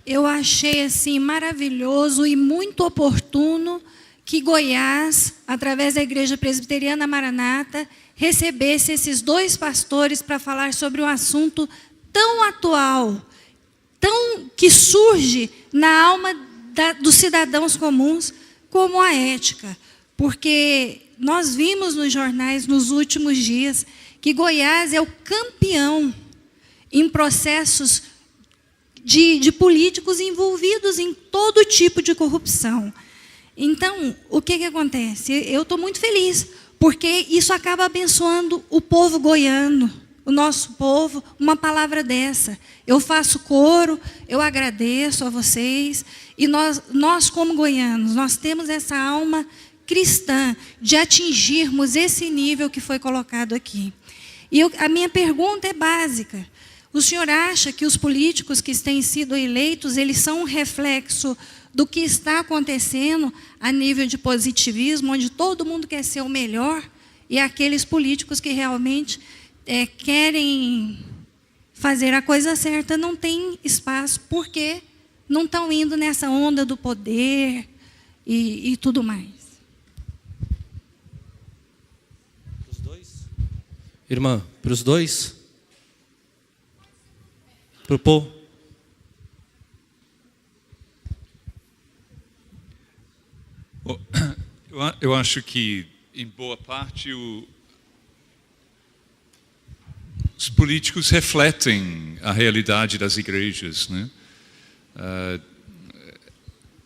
eu achei assim maravilhoso e muito oportuno que Goiás, através da Igreja Presbiteriana Maranata, recebesse esses 2 pastores para falar sobre um assunto tão atual, que surge na alma dos cidadãos comuns, como a ética. Porque nós vimos nos jornais, nos últimos dias, que Goiás é o campeão em processos de políticos envolvidos em todo tipo de corrupção. Então, o que acontece? Eu estou muito feliz, porque isso acaba abençoando o povo goiano, o nosso povo, uma palavra dessa. Eu faço coro, eu agradeço a vocês, e nós como goianos, nós temos essa alma cristã de atingirmos esse nível que foi colocado aqui. E a minha pergunta é básica. O senhor acha que os políticos que têm sido eleitos, eles são um reflexo do que está acontecendo a nível de positivismo, onde todo mundo quer ser o melhor, e aqueles políticos que realmente querem fazer a coisa certa não têm espaço, porque não estão indo nessa onda do poder e tudo mais? Para os dois? Irmã, para os dois? Para o povo? Eu acho que, em boa parte, os políticos refletem a realidade das igrejas, né?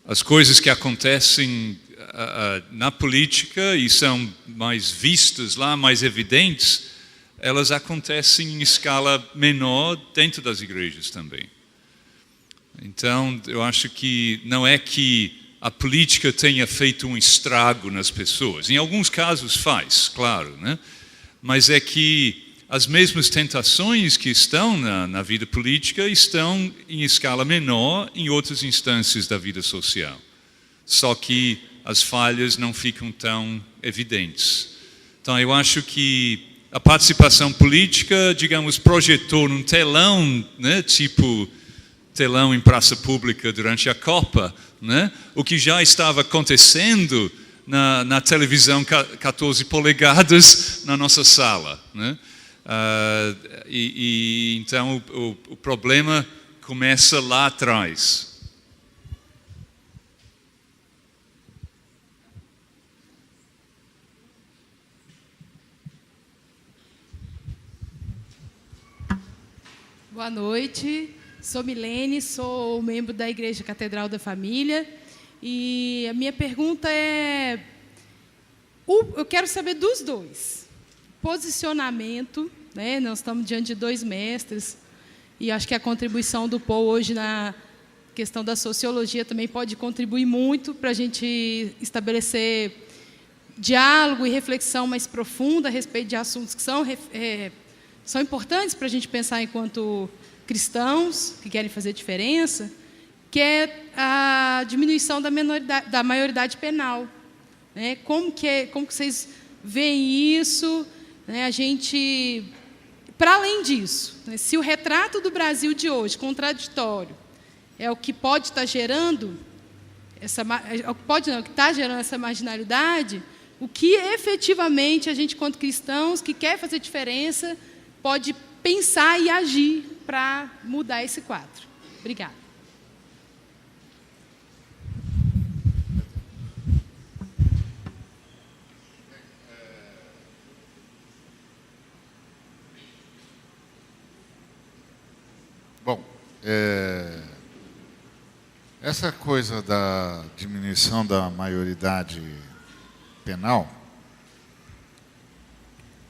As coisas que acontecem na política e são mais vistas lá, mais evidentes, elas acontecem em escala menor dentro das igrejas também. Então, eu acho que não é que a política tenha feito um estrago nas pessoas. Em alguns casos faz, claro, né? Mas é que as mesmas tentações que estão na vida política estão em escala menor em outras instâncias da vida social. Só que as falhas não ficam tão evidentes. Então, eu acho que a participação política, digamos, projetou num telão, né, tipo telão em praça pública durante a Copa, né, o que já estava acontecendo na televisão 14 polegadas na nossa sala, né? Então o problema começa lá atrás. Boa noite, sou Milene, sou membro da Igreja Catedral da Família, e a minha pergunta é, eu quero saber dos dois, posicionamento, né? Nós estamos diante de 2 mestres, e acho que a contribuição do Paul hoje na questão da sociologia também pode contribuir muito para a gente estabelecer diálogo e reflexão mais profunda a respeito de assuntos que são importantes para a gente pensar enquanto cristãos que querem fazer diferença, que é a diminuição da maioridade penal, né? Como que vocês veem isso, né? A gente, para além disso, né, se o retrato do Brasil de hoje, contraditório, é o que pode estar gerando que está gerando essa marginalidade, o que efetivamente a gente, enquanto cristãos que quer fazer diferença, pode pensar e agir para mudar esse quadro. Obrigada. Bom, essa coisa da diminuição da maioridade penal,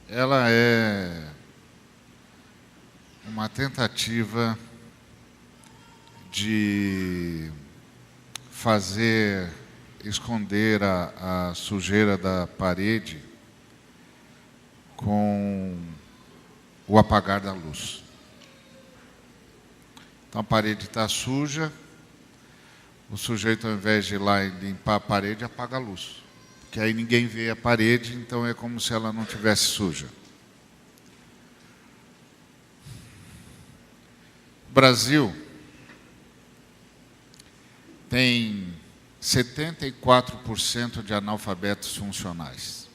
ela é uma tentativa de esconder a sujeira da parede com o apagar da luz. Então a parede está suja, o sujeito, ao invés de ir lá e limpar a parede, apaga a luz. Porque aí ninguém vê a parede, então é como se ela não tivesse suja. Brasil tem 74% de analfabetos funcionais.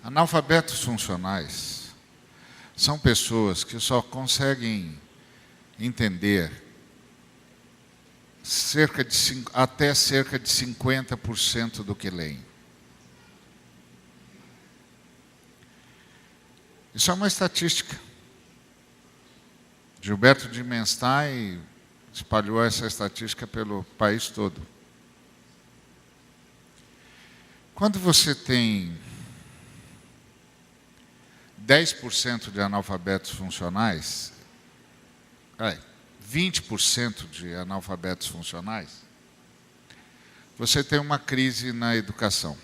Analfabetos funcionais são pessoas que só conseguem entender até cerca de 50% do que leem. Isso é uma estatística. Gilberto de Menstein espalhou essa estatística pelo país todo. Quando você tem 10% de analfabetos funcionais, 20% de analfabetos funcionais, você tem uma crise na educação.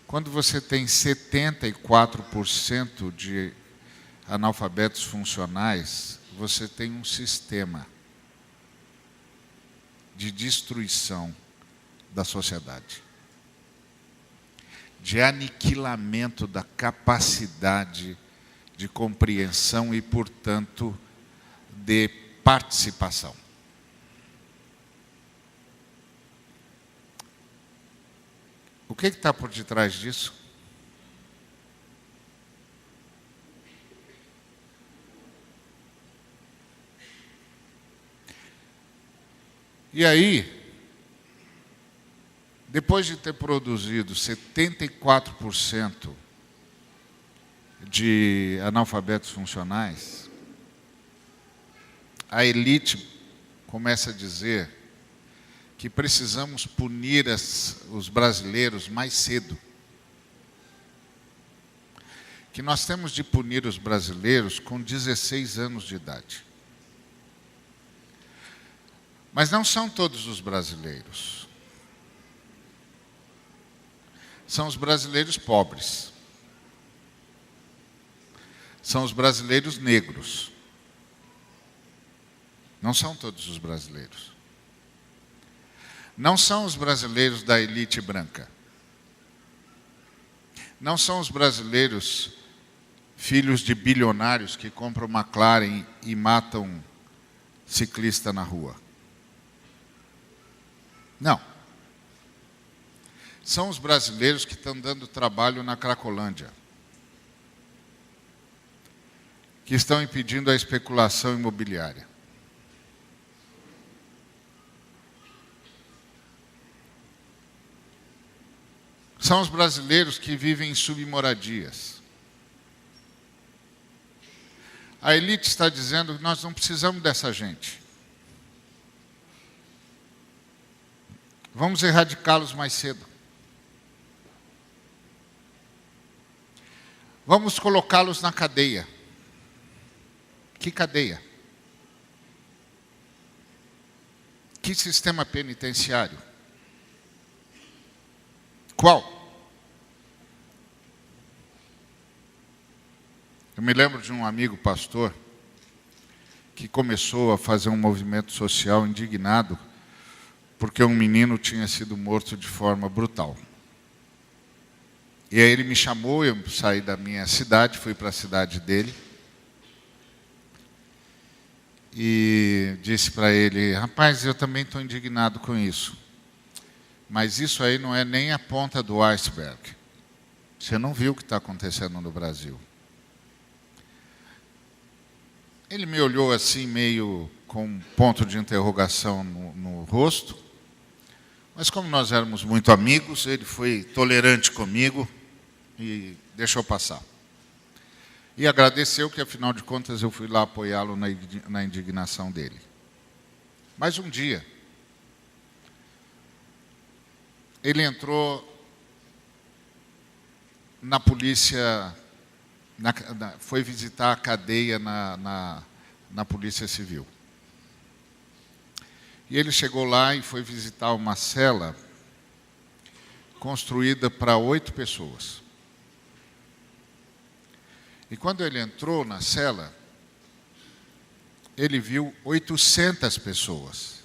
Quando você tem 74% de analfabetos funcionais, você tem um sistema de destruição da sociedade, de aniquilamento da capacidade de compreensão e, portanto, de participação. O que está por detrás disso? E aí, depois de ter produzido 74% de analfabetos funcionais, a elite começa a dizer que precisamos punir os brasileiros mais cedo. Que nós temos de punir os brasileiros com 16 anos de idade. Mas não são todos os brasileiros. São os brasileiros pobres. São os brasileiros negros. Não são todos os brasileiros. Não são os brasileiros da elite branca. Não são os brasileiros filhos de bilionários que compram McLaren e matam ciclista na rua. Não. São os brasileiros que estão dando trabalho na Cracolândia, que estão impedindo a especulação imobiliária. São os brasileiros que vivem em submoradias. A elite está dizendo que nós não precisamos dessa gente. Vamos erradicá-los mais cedo. Vamos colocá-los na cadeia. Que cadeia? Que sistema penitenciário? Qual? Eu me lembro de um amigo pastor que começou a fazer um movimento social indignado porque um menino tinha sido morto de forma brutal. E aí ele me chamou, eu saí da minha cidade, fui para a cidade dele e disse para ele: rapaz, eu também estou indignado com isso, mas isso aí não é nem a ponta do iceberg. Você não viu o que está acontecendo no Brasil. Ele me olhou assim, meio com um ponto de interrogação no rosto, mas como nós éramos muito amigos, ele foi tolerante comigo e deixou passar. E agradeceu que, afinal de contas, eu fui lá apoiá-lo na indignação dele. Mas um dia, ele entrou na polícia, foi visitar a cadeia na Polícia Civil. E ele chegou lá e foi visitar uma cela construída para 8 pessoas. E quando ele entrou na cela, ele viu 800 pessoas.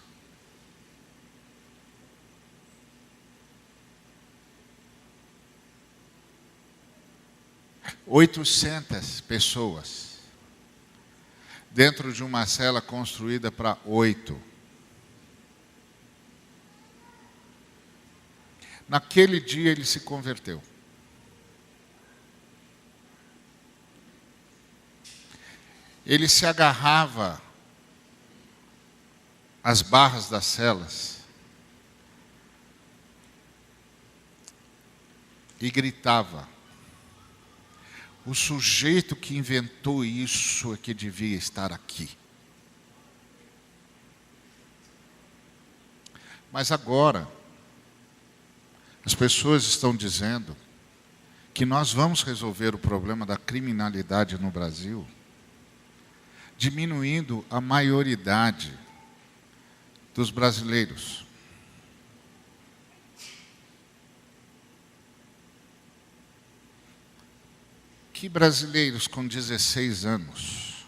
dentro de uma cela construída para 8. Naquele dia ele se converteu. Ele se agarrava às barras das celas e gritava: o sujeito que inventou isso é que devia estar aqui. Mas agora, as pessoas estão dizendo que nós vamos resolver o problema da criminalidade no Brasil diminuindo a maioridade dos brasileiros. Que brasileiros com 16 anos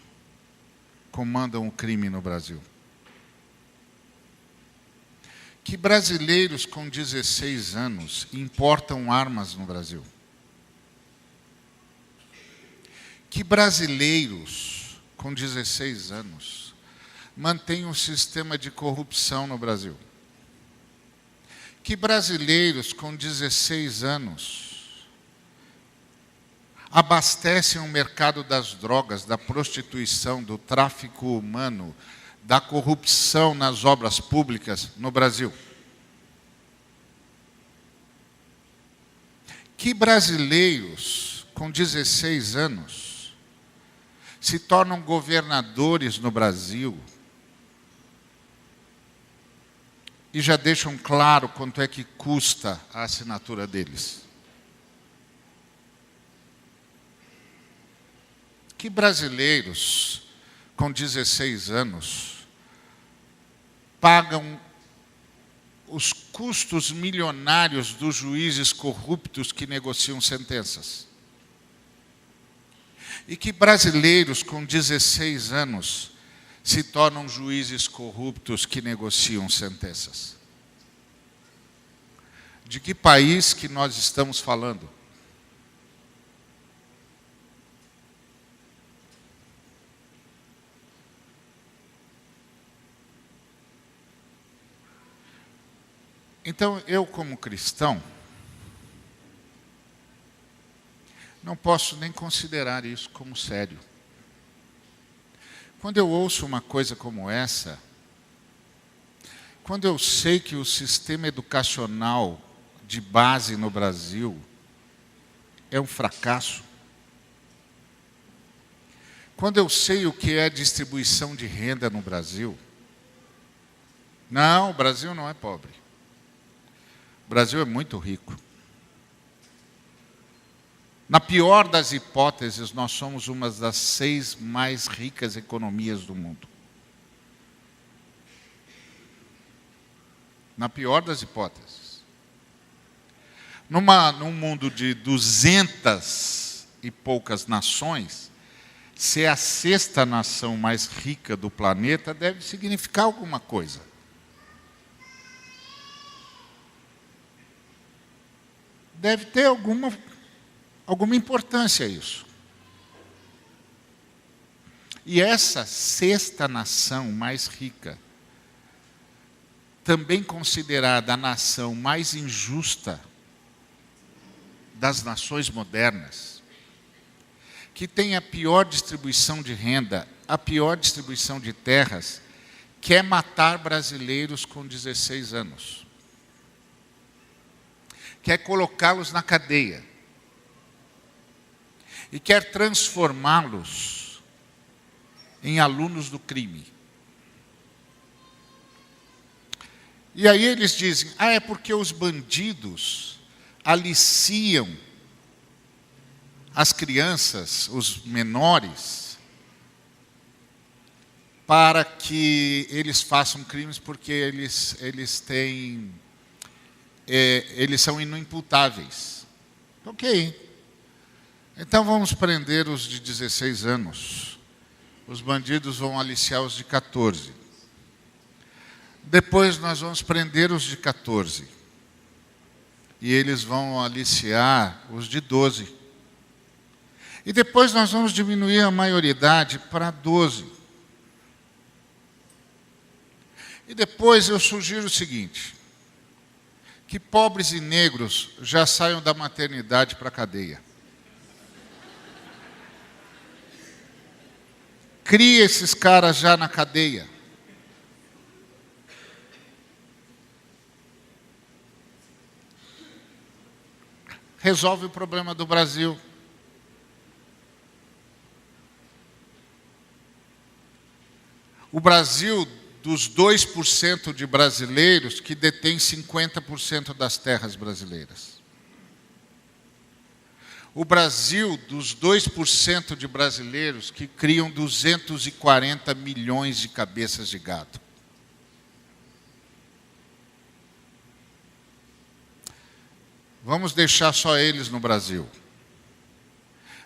comandam o crime no Brasil? Que brasileiros com 16 anos importam armas no Brasil? Que brasileiros com 16 anos mantêm um sistema de corrupção no Brasil? Que brasileiros com 16 anos abastecem o mercado das drogas, da prostituição, do tráfico humano, da corrupção nas obras públicas no Brasil? Que brasileiros com 16 anos se tornam governadores no Brasil e já deixam claro quanto é que custa a assinatura deles? Que brasileiros com 16 anos pagam os custos milionários dos juízes corruptos que negociam sentenças? E que brasileiros com 16 anos se tornam juízes corruptos que negociam sentenças? De que país que nós estamos falando? Então, eu como cristão, não posso nem considerar isso como sério. Quando eu ouço uma coisa como essa, quando eu sei que o sistema educacional de base no Brasil é um fracasso, quando eu sei o que é a distribuição de renda no Brasil, não, o Brasil não é pobre. O Brasil é muito rico. Na pior das hipóteses, nós somos uma das 6 mais ricas economias do mundo. Na pior das hipóteses. Num mundo de 200 e poucas nações, ser a 6ª nação mais rica do planeta deve significar alguma coisa. Deve ter alguma importância isso. E essa 6ª nação mais rica, também considerada a nação mais injusta das nações modernas, que tem a pior distribuição de renda, a pior distribuição de terras, quer matar brasileiros com 16 anos. Quer colocá-los na cadeia. E quer transformá-los em alunos do crime. E aí eles dizem, é porque os bandidos aliciam as crianças, os menores, para que eles façam crimes porque eles são inimputáveis. Ok. Então vamos prender os de 16 anos. Os bandidos vão aliciar os de 14. Depois nós vamos prender os de 14. E eles vão aliciar os de 12. E depois nós vamos diminuir a maioridade para 12. E depois eu sugiro o seguinte, que pobres e negros já saiam da maternidade para a cadeia. Crie esses caras já na cadeia. Resolve o problema do Brasil. O Brasil, dos 2% de brasileiros que detém 50% das terras brasileiras. O Brasil, dos 2% de brasileiros que criam 240 milhões de cabeças de gado. Vamos deixar só eles no Brasil.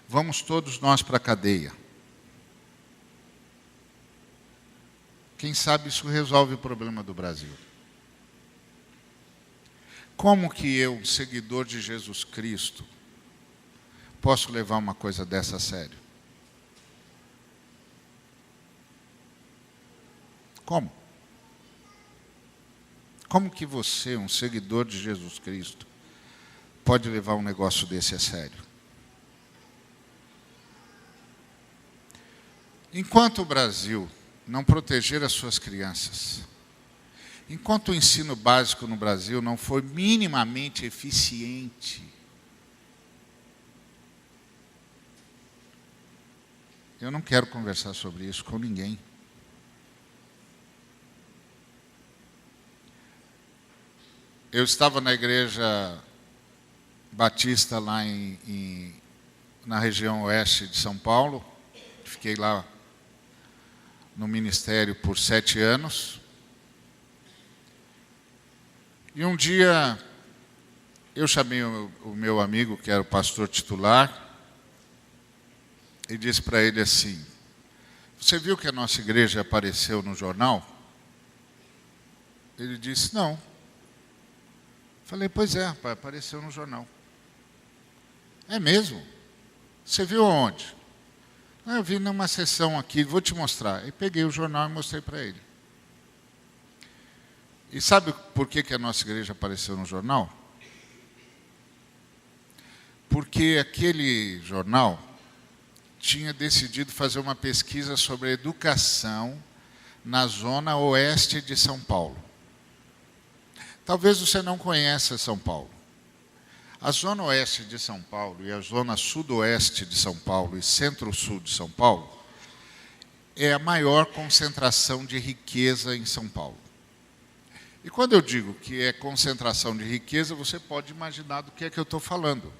Vamos todos nós para a cadeia. Quem sabe isso resolve o problema do Brasil. Como que eu, seguidor de Jesus Cristo, posso levar uma coisa dessa a sério? Como? Como que você, um seguidor de Jesus Cristo, pode levar um negócio desse a sério? Enquanto o Brasil não proteger as suas crianças, enquanto o ensino básico no Brasil não for minimamente eficiente, eu não quero conversar sobre isso com ninguém. Eu estava na igreja batista lá na região oeste de São Paulo, fiquei lá no ministério por 7 anos. E um dia eu chamei o meu amigo, que era o pastor titular, e disse para ele assim: você viu que a nossa igreja apareceu no jornal? Ele disse: não. Falei: pois é, rapaz, apareceu no jornal. É mesmo? Você viu aonde? Eu vi numa sessão aqui, vou te mostrar. E peguei o jornal e mostrei para ele. E sabe por que a nossa igreja apareceu no jornal? Porque aquele jornal tinha decidido fazer uma pesquisa sobre a educação na zona oeste de São Paulo. Talvez você não conheça São Paulo. A zona oeste de São Paulo e a zona sudoeste de São Paulo e centro-sul de São Paulo é a maior concentração de riqueza em São Paulo. E quando eu digo que é concentração de riqueza, você pode imaginar do que é que eu estou falando.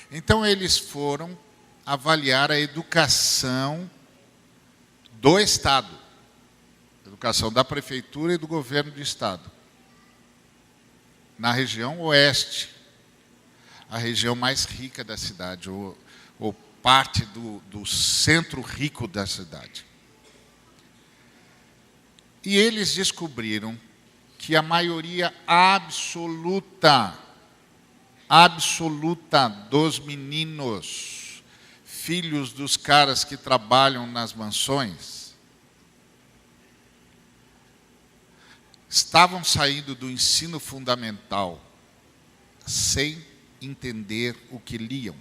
Então eles foram avaliar a educação do Estado, a educação da prefeitura e do governo do Estado, na região oeste, a região mais rica da cidade, ou parte do centro rico da cidade. E eles descobriram que a maioria absoluta dos meninos, filhos dos caras que trabalham nas mansões, estavam saindo do ensino fundamental sem entender o que liam.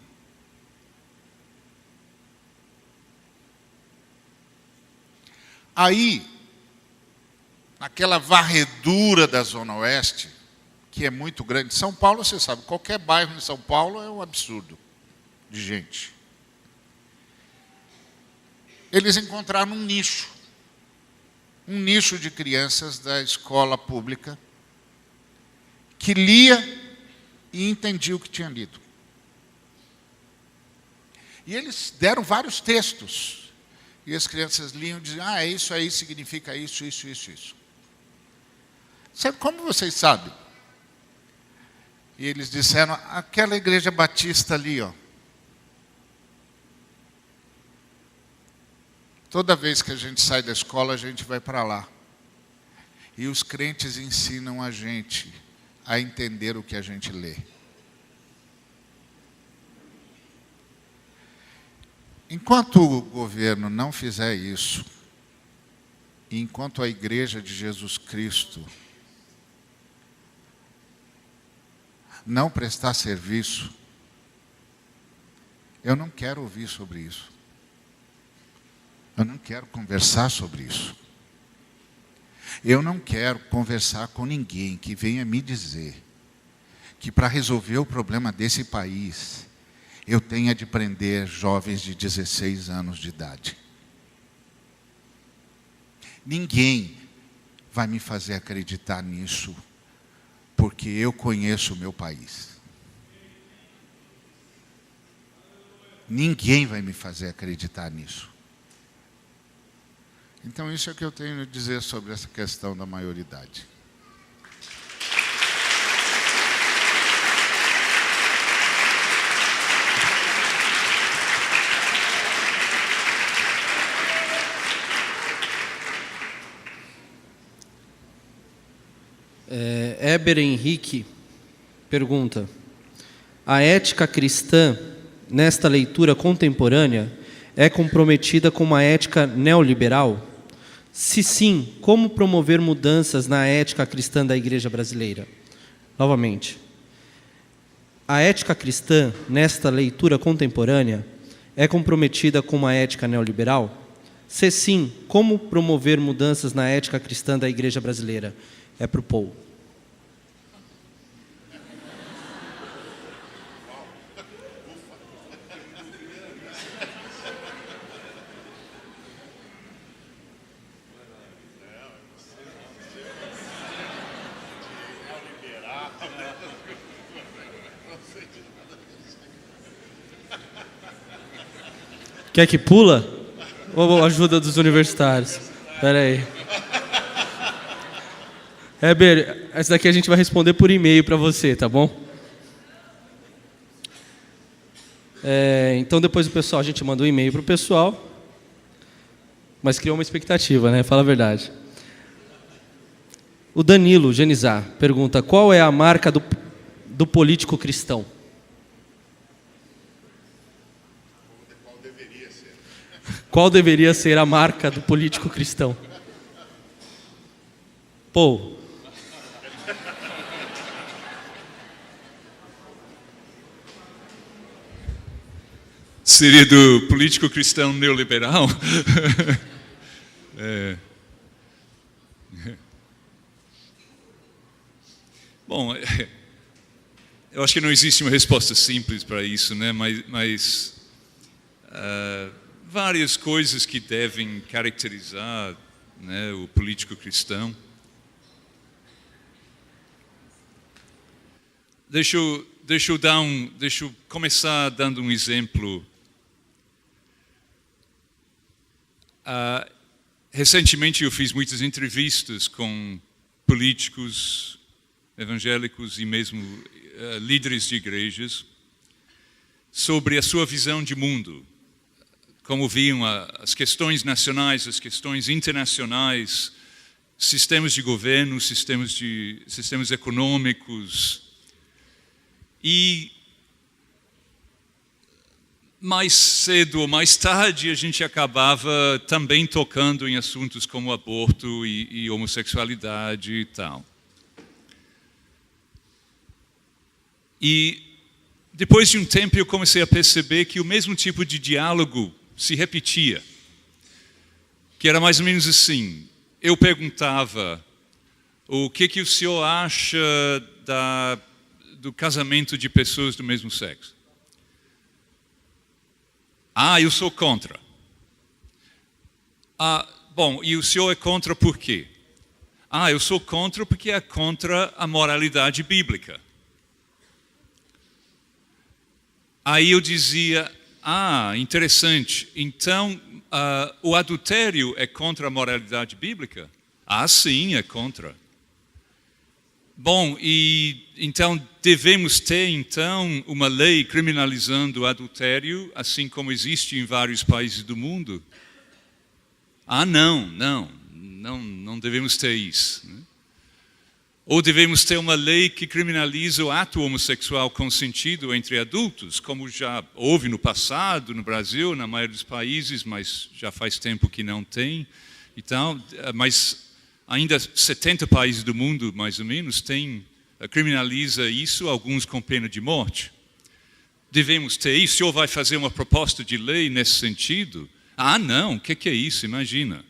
Aí, naquela varredura da Zona Oeste, que é muito grande, São Paulo, você sabe, qualquer bairro em São Paulo é um absurdo de gente. Eles encontraram um nicho de crianças da escola pública que lia e entendia o que tinha lido. E eles deram vários textos. E as crianças liam e diziam: isso aí significa isso, isso, isso, isso. Sabe como vocês sabem? E eles disseram: aquela igreja batista ali, ó. Toda vez que a gente sai da escola, a gente vai para lá. E os crentes ensinam a gente a entender o que a gente lê. Enquanto o governo não fizer isso, E enquanto a Igreja de Jesus Cristo não prestar serviço, eu não quero ouvir sobre isso. Eu não quero conversar sobre isso. Eu não quero conversar com ninguém que venha me dizer que para resolver o problema desse país, eu tenha de prender jovens de 16 anos de idade. Ninguém vai me fazer acreditar nisso, porque eu conheço o meu país. Ninguém vai me fazer acreditar nisso. Então, isso é o que eu tenho a dizer sobre essa questão da maioridade. Heber Henrique pergunta: a ética cristã, nesta leitura contemporânea, é comprometida com uma ética neoliberal? Se sim, como promover mudanças na ética cristã da Igreja brasileira? Novamente. A ética cristã, nesta leitura contemporânea, é comprometida com uma ética neoliberal? Se sim, como promover mudanças na ética cristã da Igreja brasileira? É para o Paul. Quer que pula? Ou ajuda dos universitários? Espera aí. Heber, essa daqui a gente vai responder por e-mail para você, tá bom? Então depois o pessoal, a gente manda um e-mail para o pessoal, mas criou uma expectativa, né? Fala a verdade. O Danilo Genizar pergunta: qual é a marca do político cristão? Qual deveria ser a marca do político cristão? Paul. Seria do político cristão neoliberal? Bom, eu acho que não existe uma resposta simples para isso, né? Mas várias coisas que devem caracterizar, né, o político cristão. Deixa eu começar dando um exemplo. Recentemente eu fiz muitas entrevistas com políticos evangélicos e mesmo líderes de igrejas sobre a sua visão de mundo, como viam as questões nacionais, as questões internacionais, sistemas de governo, sistemas econômicos. E mais cedo ou mais tarde a gente acabava também tocando em assuntos como aborto e homossexualidade e tal. E depois de um tempo eu comecei a perceber que o mesmo tipo de diálogo se repetia. Que era mais ou menos assim. Eu perguntava: o que o senhor acha do casamento de pessoas do mesmo sexo? Eu sou contra. Bom, e o senhor é contra por quê? Eu sou contra porque é contra a moralidade bíblica. Aí eu dizia: interessante. Então, o adultério é contra a moralidade bíblica? Sim, é contra. Bom, e então devemos ter uma lei criminalizando o adultério, assim como existe em vários países do mundo? Não devemos ter isso. Ou devemos ter uma lei que criminaliza o ato homossexual consentido entre adultos, como já houve no passado no Brasil, na maioria dos países, mas já faz tempo que não tem. Então, mas ainda 70 países do mundo, mais ou menos, criminaliza isso, alguns com pena de morte. Devemos ter isso? O senhor vai fazer uma proposta de lei nesse sentido? Ah, não, o que é isso? Imagina.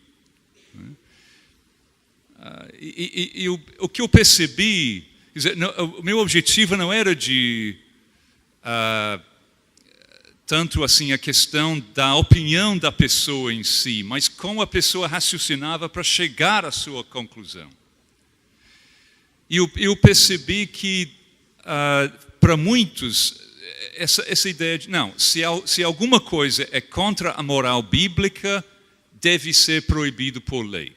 O que eu percebi, quer dizer, o meu objetivo não era de tanto assim a questão da opinião da pessoa em si, mas como a pessoa raciocinava para chegar à sua conclusão. E eu percebi que para muitos essa ideia de não, se alguma coisa é contra a moral bíblica, deve ser proibido por lei.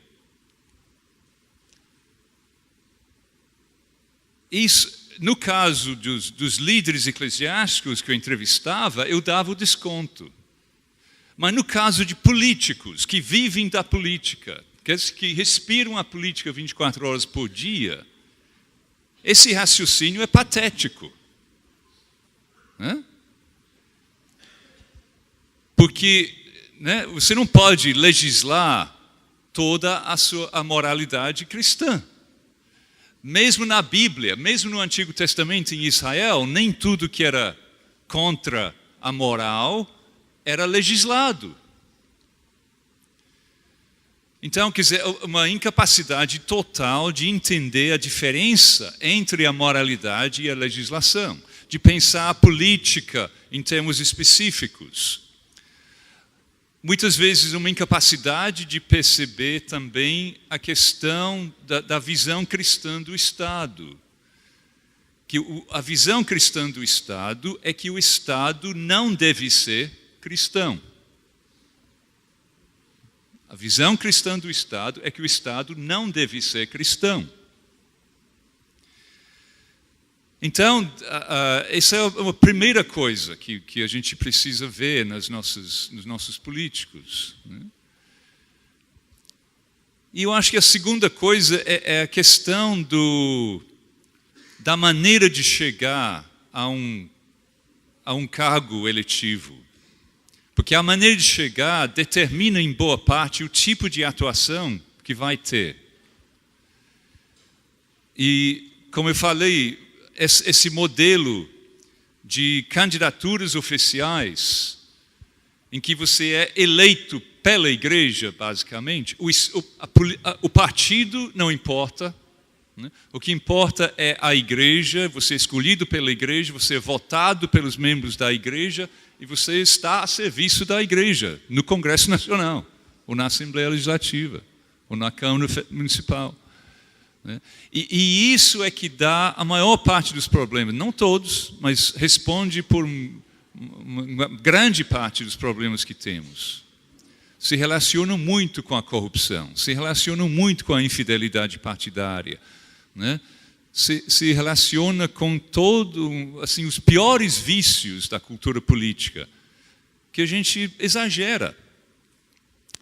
Isso, no caso dos líderes eclesiásticos que eu entrevistava, eu dava o desconto. Mas no caso de políticos que vivem da política, que respiram a política 24 horas por dia, esse raciocínio é patético. Porque você não pode legislar toda a moralidade cristã. Mesmo na Bíblia, mesmo no Antigo Testamento em Israel, nem tudo que era contra a moral era legislado. Então, quer dizer, uma incapacidade total de entender a diferença entre a moralidade e a legislação, de pensar a política em termos específicos. Muitas vezes uma incapacidade de perceber também a questão da visão cristã do Estado. Que a visão cristã do Estado é que o Estado não deve ser cristão. A visão cristã do Estado é que o Estado não deve ser cristão. Então, essa é uma primeira coisa que a gente precisa ver nos nossos políticos. E eu acho que a segunda coisa é a questão da maneira de chegar a um cargo eletivo. Porque a maneira de chegar determina em boa parte o tipo de atuação que vai ter. E, como eu falei, esse modelo de candidaturas oficiais, em que você é eleito pela igreja, basicamente, o partido não importa, né? O que importa é a igreja, você é escolhido pela igreja, você é votado pelos membros da igreja, e você está a serviço da igreja, no Congresso Nacional, ou na Assembleia Legislativa, ou na Câmara Municipal. E isso é que dá a maior parte dos problemas, não todos, mas responde por uma grande parte dos problemas que temos. Se relacionam muito com a corrupção, se relacionam muito com a infidelidade partidária, né? Se relaciona com assim, os piores vícios da cultura política, que a gente exagera.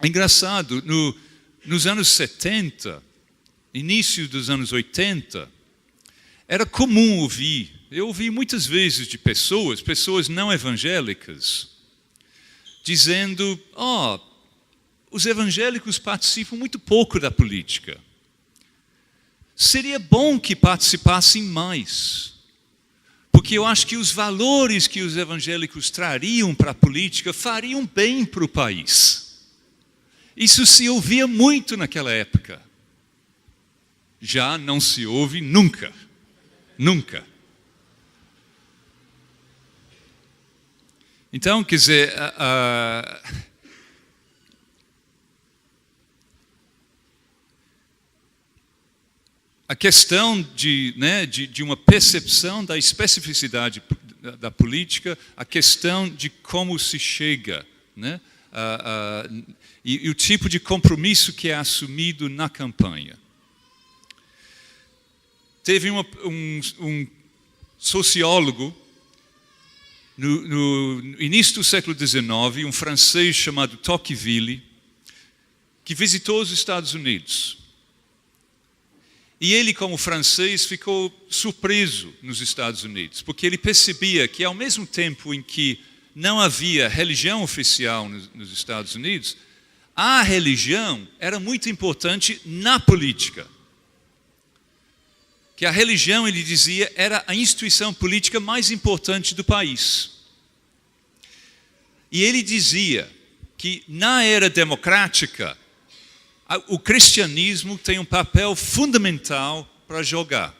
É engraçado, nos anos 70, início dos anos 80, era comum eu ouvi muitas vezes de pessoas não evangélicas, dizendo, os evangélicos participam muito pouco da política. Seria bom que participassem mais, porque eu acho que os valores que os evangélicos trariam para a política fariam bem para o país. Isso se ouvia muito naquela época. Já não se ouve nunca. Nunca. Então, quer dizer, a questão de uma percepção da especificidade da política, a questão de como se chega, né? E o tipo de compromisso que é assumido na campanha. Teve um sociólogo, no início do século XIX, um francês chamado Tocqueville, que visitou os Estados Unidos. E ele, como francês, ficou surpreso nos Estados Unidos, porque ele percebia que, ao mesmo tempo em que não havia religião oficial nos Estados Unidos, a religião era muito importante na política. Que a religião, ele dizia, era a instituição política mais importante do país. E ele dizia que na era democrática, o cristianismo tem um papel fundamental para jogar.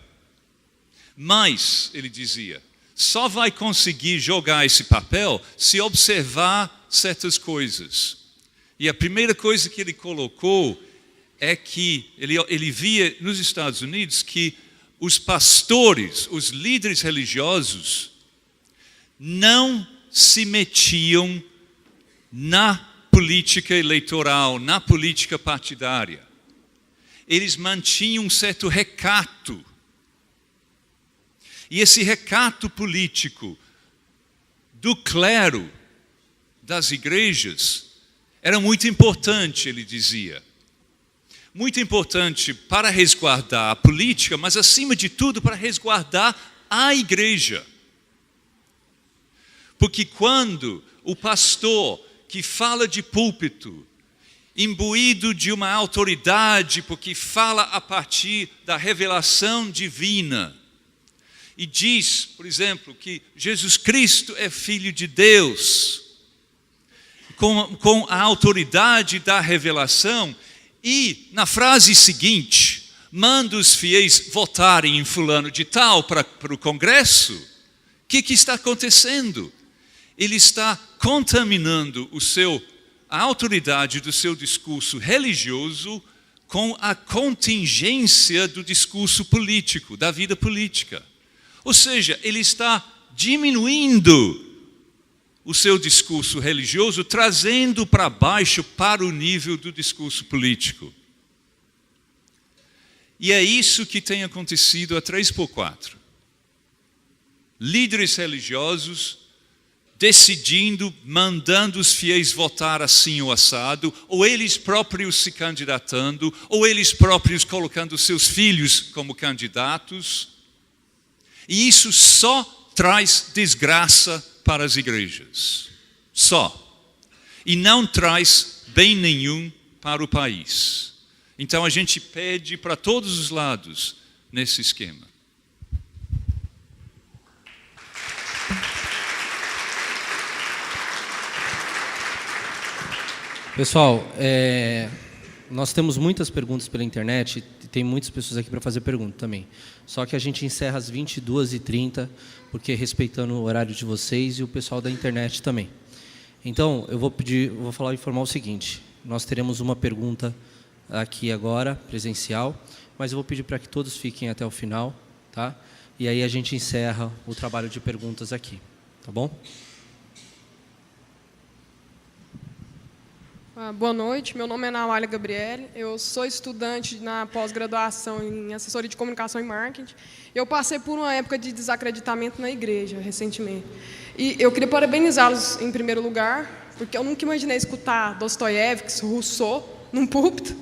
Mas, ele dizia, só vai conseguir jogar esse papel se observar certas coisas. E a primeira coisa que ele colocou é que ele via nos Estados Unidos que os pastores, os líderes religiosos, não se metiam na política eleitoral, na política partidária. Eles mantinham um certo recato. E esse recato político do clero, das igrejas, era muito importante, ele dizia. Muito importante para resguardar a política, mas acima de tudo para resguardar a igreja. Porque quando o pastor que fala de púlpito, imbuído de uma autoridade, porque fala a partir da revelação divina, e diz, por exemplo, que Jesus Cristo é Filho de Deus, com a autoridade da revelação, e na frase seguinte, manda os fiéis votarem em fulano de tal para o Congresso, o que está acontecendo? Ele está contaminando a autoridade do seu discurso religioso com a contingência do discurso político, da vida política. Ou seja, ele está diminuindo o seu discurso religioso, trazendo para baixo para o nível do discurso político. E é isso que tem acontecido a 3x4. Líderes religiosos decidindo, mandando os fiéis votar assim ou assado, ou eles próprios se candidatando, ou eles próprios colocando seus filhos como candidatos. E isso só traz desgraça para as igrejas. Só. E não traz bem nenhum para o país. Então a gente pede para todos os lados nesse esquema. Pessoal, nós temos muitas perguntas pela internet, e tem muitas pessoas aqui para fazer pergunta também. Só que a gente encerra às 22h30, porque respeitando o horário de vocês e o pessoal da internet também. Então, eu vou informar o seguinte, nós teremos uma pergunta aqui agora, presencial, mas eu vou pedir para que todos fiquem até o final, tá? E aí a gente encerra o trabalho de perguntas aqui, tá bom? Boa noite, meu nome é Namália Gabriele, eu sou estudante na pós-graduação em assessoria de comunicação e marketing. Eu passei por uma época de desacreditamento na igreja, recentemente. E eu queria parabenizá-los em primeiro lugar, porque eu nunca imaginei escutar Dostoiévski, Rousseau, num púlpito.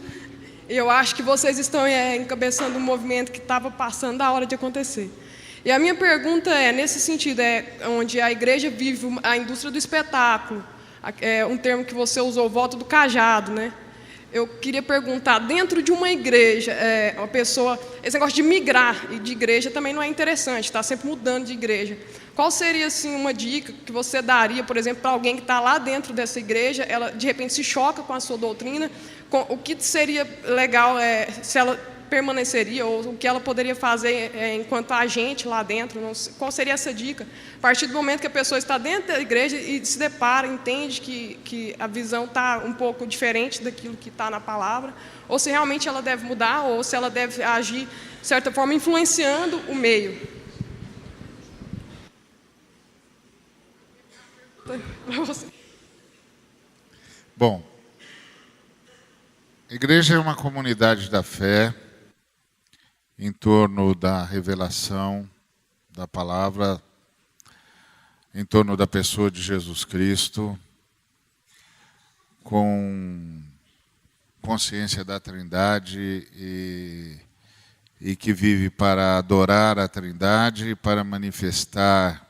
E eu acho que vocês estão encabeçando um movimento que estava passando da hora de acontecer. E a minha pergunta é, nesse sentido, onde a igreja vive a indústria do espetáculo, um termo que você usou, o voto do cajado, né? Eu queria perguntar, dentro de uma igreja, uma pessoa, esse negócio de migrar e de igreja também não é interessante, está sempre mudando de igreja. Qual seria, assim, uma dica que você daria, por exemplo, para alguém que está lá dentro dessa igreja, ela de repente se choca com a sua doutrina, o que seria legal se ela permaneceria, ou o que ela poderia fazer enquanto agente lá dentro, não sei, qual seria essa dica? A partir do momento que a pessoa está dentro da igreja e se depara, entende que a visão está um pouco diferente daquilo que está na palavra, ou se realmente ela deve mudar, ou se ela deve agir, de certa forma, influenciando o meio. Bom, a igreja é uma comunidade da fé, em torno da revelação da palavra, em torno da pessoa de Jesus Cristo, com consciência da Trindade e que vive para adorar a Trindade e para manifestar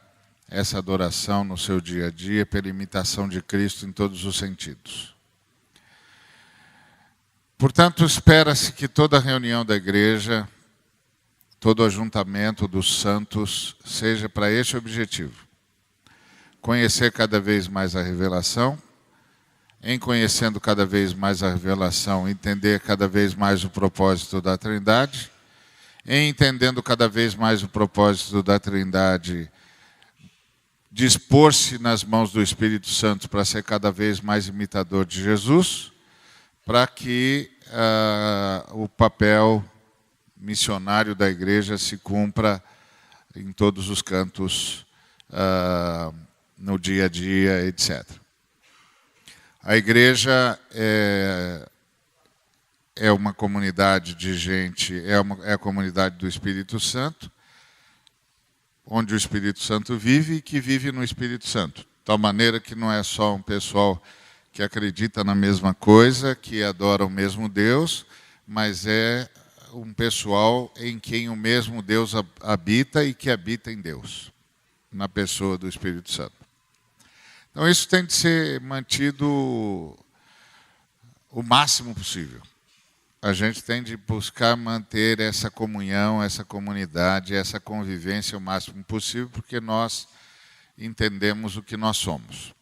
essa adoração no seu dia a dia pela imitação de Cristo em todos os sentidos. Portanto, espera-se que toda reunião da igreja, todo ajuntamento dos santos, seja para este objetivo: conhecer cada vez mais a revelação, em conhecendo cada vez mais a revelação, entender cada vez mais o propósito da Trindade, em entendendo cada vez mais o propósito da Trindade, dispor-se nas mãos do Espírito Santo para ser cada vez mais imitador de Jesus, para que o papel missionário da igreja se cumpra em todos os cantos, no dia a dia, etc. A igreja é uma comunidade de gente, é a comunidade do Espírito Santo, onde o Espírito Santo vive e que vive no Espírito Santo. De tal maneira que não é só um pessoal que acredita na mesma coisa, que adora o mesmo Deus, mas é um pessoal em quem o mesmo Deus habita e que habita em Deus, na pessoa do Espírito Santo. Então isso tem de ser mantido o máximo possível. A gente tem de buscar manter essa comunhão, essa comunidade, essa convivência o máximo possível, porque nós entendemos o que nós somos.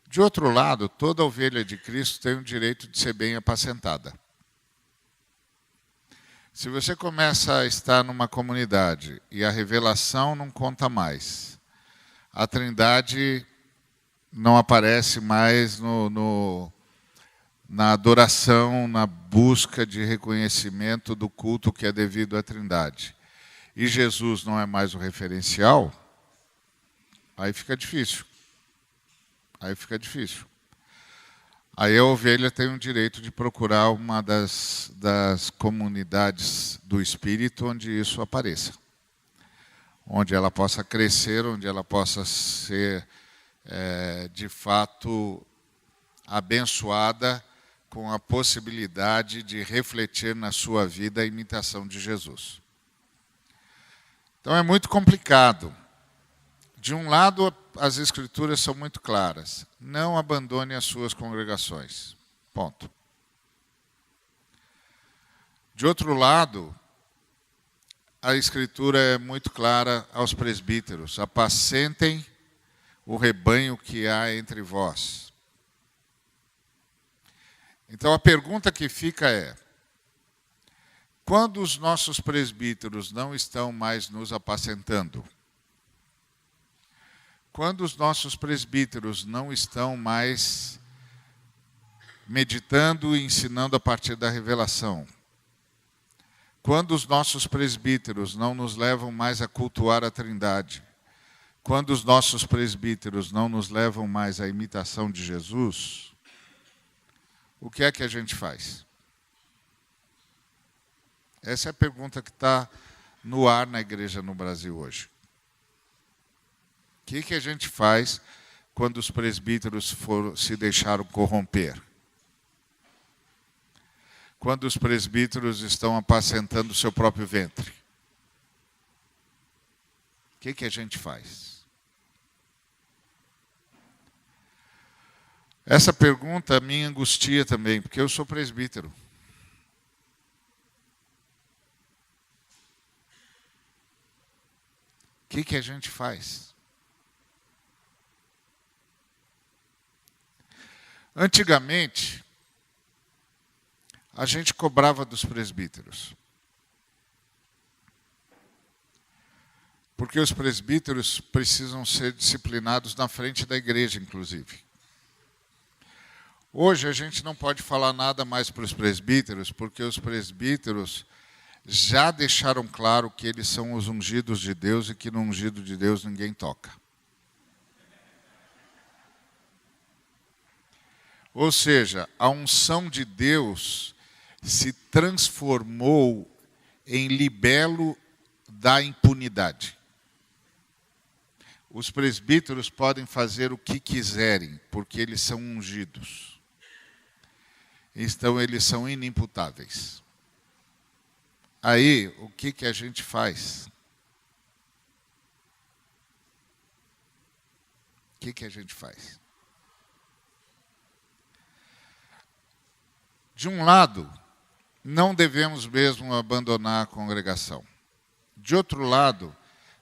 De outro lado, toda ovelha de Cristo tem o direito de ser bem apacentada. Se você começa a estar numa comunidade e a revelação não conta mais, a Trindade não aparece mais na adoração, na busca de reconhecimento do culto que é devido à Trindade, e Jesus não é mais o referencial, aí fica difícil. Aí a ovelha tem o direito de procurar uma das comunidades do Espírito onde isso apareça. Onde ela possa crescer, onde ela possa ser, de fato, abençoada com a possibilidade de refletir na sua vida a imitação de Jesus. Então é muito complicado. De um lado, as Escrituras são muito claras. Não abandone as suas congregações. Ponto. De outro lado, a Escritura é muito clara aos presbíteros. Apacentem o rebanho que há entre vós. Então a pergunta que fica é: quando os nossos presbíteros não estão mais nos apacentando, quando os nossos presbíteros não estão mais meditando e ensinando a partir da revelação, quando os nossos presbíteros não nos levam mais a cultuar a Trindade, quando os nossos presbíteros não nos levam mais à imitação de Jesus, o que é que a gente faz? Essa é a pergunta que está no ar na igreja no Brasil hoje. O que a gente faz quando os presbíteros se deixaram corromper? Quando os presbíteros estão apacentando o seu próprio ventre? O que a gente faz? Essa pergunta me angustia também, porque eu sou presbítero. O que a gente faz? Antigamente, a gente cobrava dos presbíteros. Porque os presbíteros precisam ser disciplinados na frente da igreja, inclusive. Hoje a gente não pode falar nada mais para os presbíteros, porque os presbíteros já deixaram claro que eles são os ungidos de Deus e que no ungido de Deus ninguém toca. Ou seja, a unção de Deus se transformou em libelo da impunidade. Os presbíteros podem fazer o que quiserem, porque eles são ungidos. Então, eles são inimputáveis. Aí, o que a gente faz? O que a gente faz? De um lado, não devemos mesmo abandonar a congregação. De outro lado,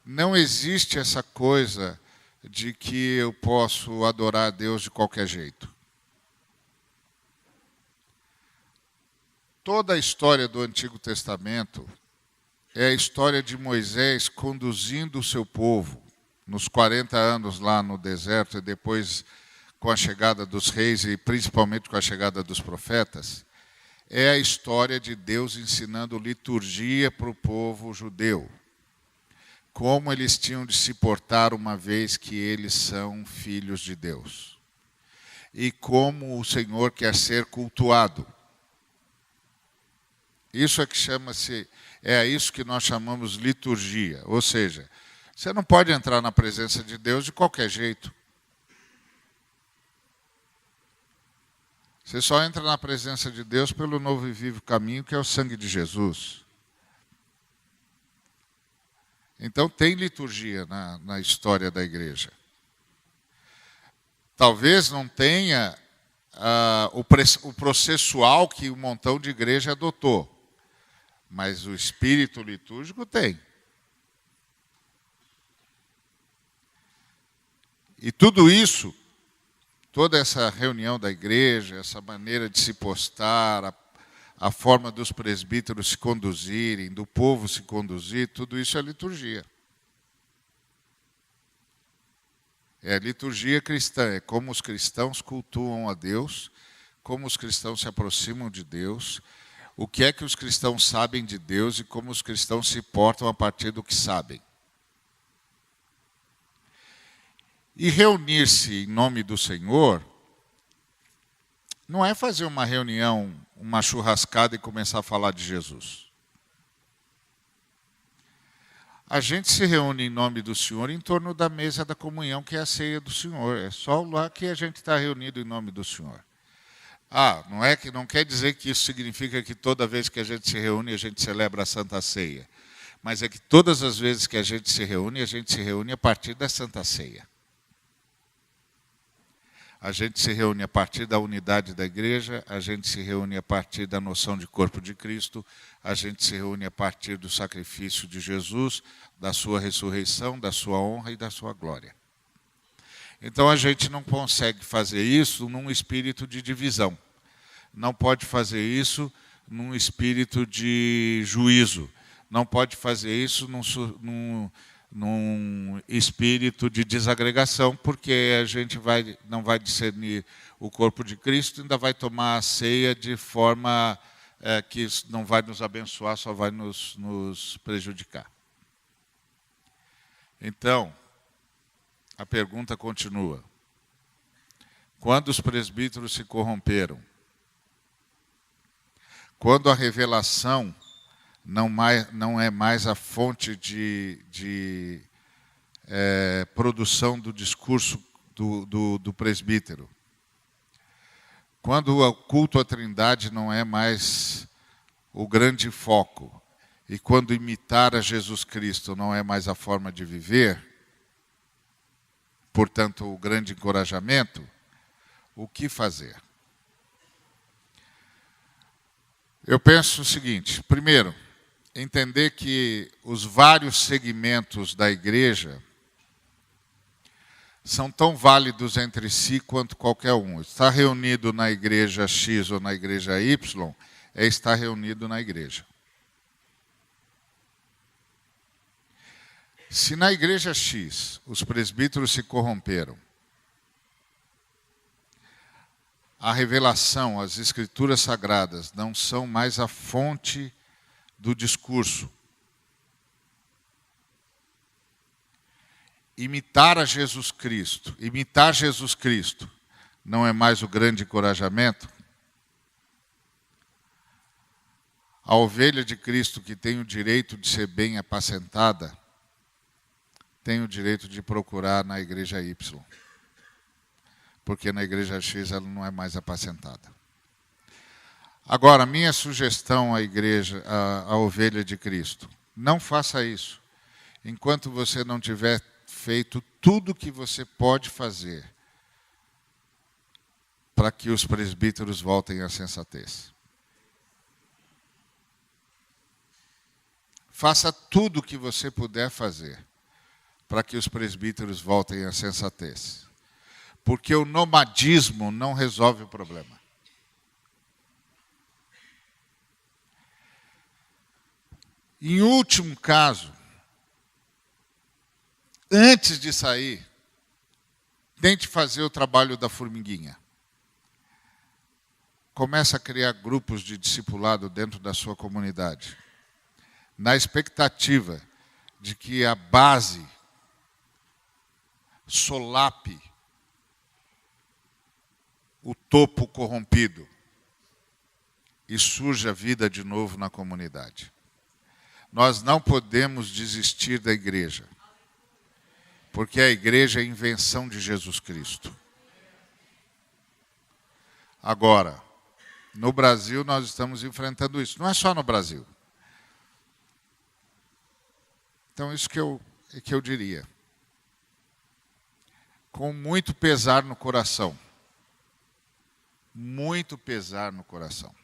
não existe essa coisa de que eu posso adorar a Deus de qualquer jeito. Toda a história do Antigo Testamento é a história de Moisés conduzindo o seu povo nos 40 anos lá no deserto e depois com a chegada dos reis e principalmente com a chegada dos profetas. É a história de Deus ensinando liturgia para o povo judeu. Como eles tinham de se portar uma vez que eles são filhos de Deus. E como o Senhor quer ser cultuado. Isso é que chama-se, é isso que nós chamamos liturgia. Ou seja, você não pode entrar na presença de Deus de qualquer jeito. Você só entra na presença de Deus pelo novo e vivo caminho, que é o sangue de Jesus. Então tem liturgia na história da igreja. Talvez não tenha o processual que um montão de igreja adotou, mas o espírito litúrgico tem. E tudo isso, toda essa reunião da igreja, essa maneira de se postar, a forma dos presbíteros se conduzirem, do povo se conduzir, tudo isso é liturgia. É a liturgia cristã, é como os cristãos cultuam a Deus, como os cristãos se aproximam de Deus, o que é que os cristãos sabem de Deus e como os cristãos se portam a partir do que sabem. E reunir-se em nome do Senhor não é fazer uma reunião, uma churrascada e começar a falar de Jesus. A gente se reúne em nome do Senhor em torno da mesa da comunhão, que é a ceia do Senhor. É só lá que a gente está reunido em nome do Senhor. Não quer dizer que isso significa que toda vez que a gente se reúne, a gente celebra a Santa Ceia. Mas é que todas as vezes que a gente se reúne a partir da Santa Ceia. A gente se reúne a partir da unidade da igreja, a gente se reúne a partir da noção de corpo de Cristo, a gente se reúne a partir do sacrifício de Jesus, da sua ressurreição, da sua honra e da sua glória. Então a gente não consegue fazer isso num espírito de divisão. Não pode fazer isso num espírito de juízo. Não pode fazer isso num espírito de desagregação, porque a gente não vai discernir o corpo de Cristo, ainda vai tomar a ceia de forma que não vai nos abençoar, só vai nos prejudicar. Então, a pergunta continua. Quando os presbíteros se corromperam? Quando a revelação não é mais a fonte de produção do discurso do presbítero. Quando o culto à Trindade não é mais o grande foco, e quando imitar a Jesus Cristo não é mais a forma de viver, portanto, o grande encorajamento, o que fazer? Eu penso o seguinte: primeiro, entender que os vários segmentos da igreja são tão válidos entre si quanto qualquer um. Estar reunido na igreja X ou na igreja Y é estar reunido na igreja. Se na igreja X os presbíteros se corromperam, a revelação, as escrituras sagradas não são mais a fonte do discurso. Imitar Jesus Cristo não é mais o grande encorajamento. A ovelha de Cristo que tem o direito de ser bem apacentada, tem o direito de procurar na igreja Y. Porque na igreja X ela não é mais apacentada. Agora, minha sugestão à igreja, à ovelha de Cristo: não faça isso enquanto você não tiver feito tudo o que você pode fazer para que os presbíteros voltem à sensatez. faça tudo o que você puder fazer para que os presbíteros voltem à sensatez. Porque o nomadismo não resolve o problema. Em último caso, antes de sair, tente fazer o trabalho da formiguinha. Comece a criar grupos de discipulado dentro da sua comunidade, na expectativa de que a base solape o topo corrompido e surja vida de novo na comunidade. Nós não podemos desistir da igreja, porque a igreja é a invenção de Jesus Cristo. Agora, no Brasil nós estamos enfrentando isso. Não é só no Brasil. Então, isso que eu diria. Com muito pesar no coração. Muito pesar no coração.